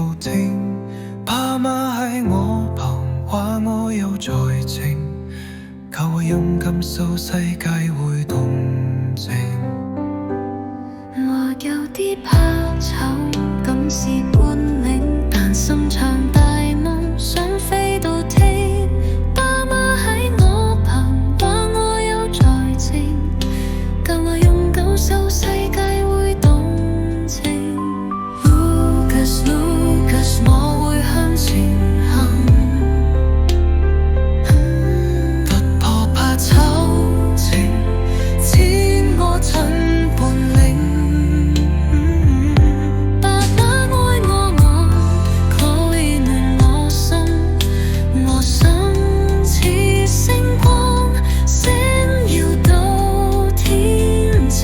到天，爸媽喺我旁話我有在情，教我勇敢掃世界會動靜。我有啲怕醜，敢試本領，但心腸大夢想飛到天。爸媽喺我旁話我有在情，教我勇敢掃世界會動情。Lucas Lucas 我會向前行，突破怕醜情，知我真本領。爸媽愛我，我可以暖我心，我心似星光，閃耀到天晴。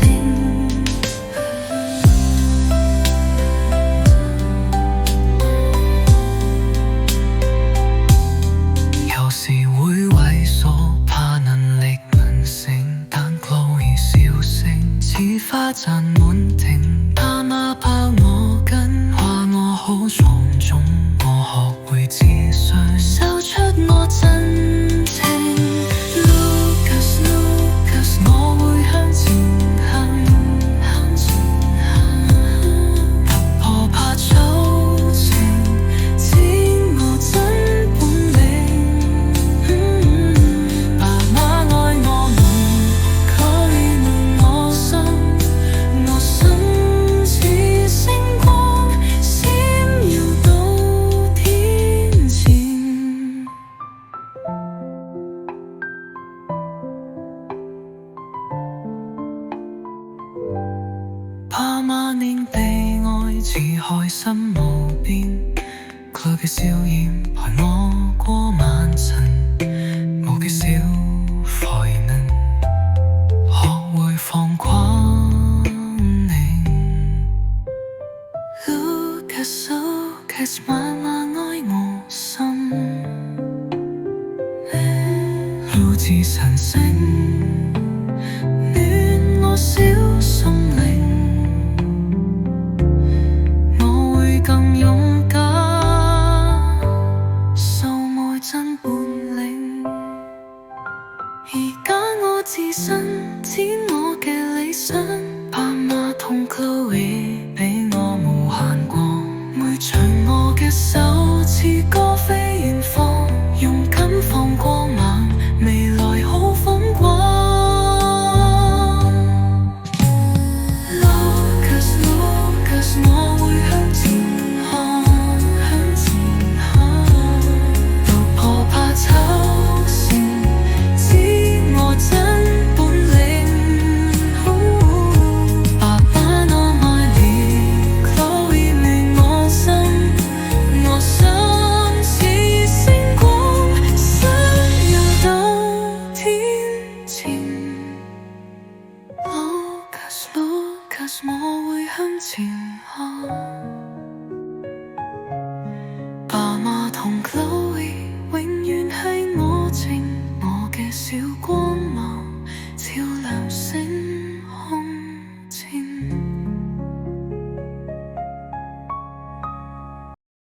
有時會猥瑣，怕能力能勝，但 Chloe 笑聲似花讚滿庭。爸媽抱我緊，話我好莊重，我學會自信，秀出我真情。Lucas Lucas 我會向前行，突破怕醜情，知我真本領。爸媽愛我可以暖我心，我心似星光，閃耀到天前。爸媽念被愛似開心無邊，佢嘅笑臉陪我過晚晨，無缺少懷念，學會放跨年。Lucas Lucas 媽媽愛我心，路似神聖，暖我小心靈。我會更勇敢，掃愛真本領。而家我自身，展我嘅理想。爸媽同 Chloe 俾我無限光，每隨我嘅手，似歌飛遠方，勇敢放光芒，未來好風光。Lucas Lucas 我會向前看，突破怕醜情，知我真本領。爸爸我愛你 Chloe 暖我心，我心似星光，閃耀到天前。Lucas Lucas 我會向前看，爸媽同 Chloe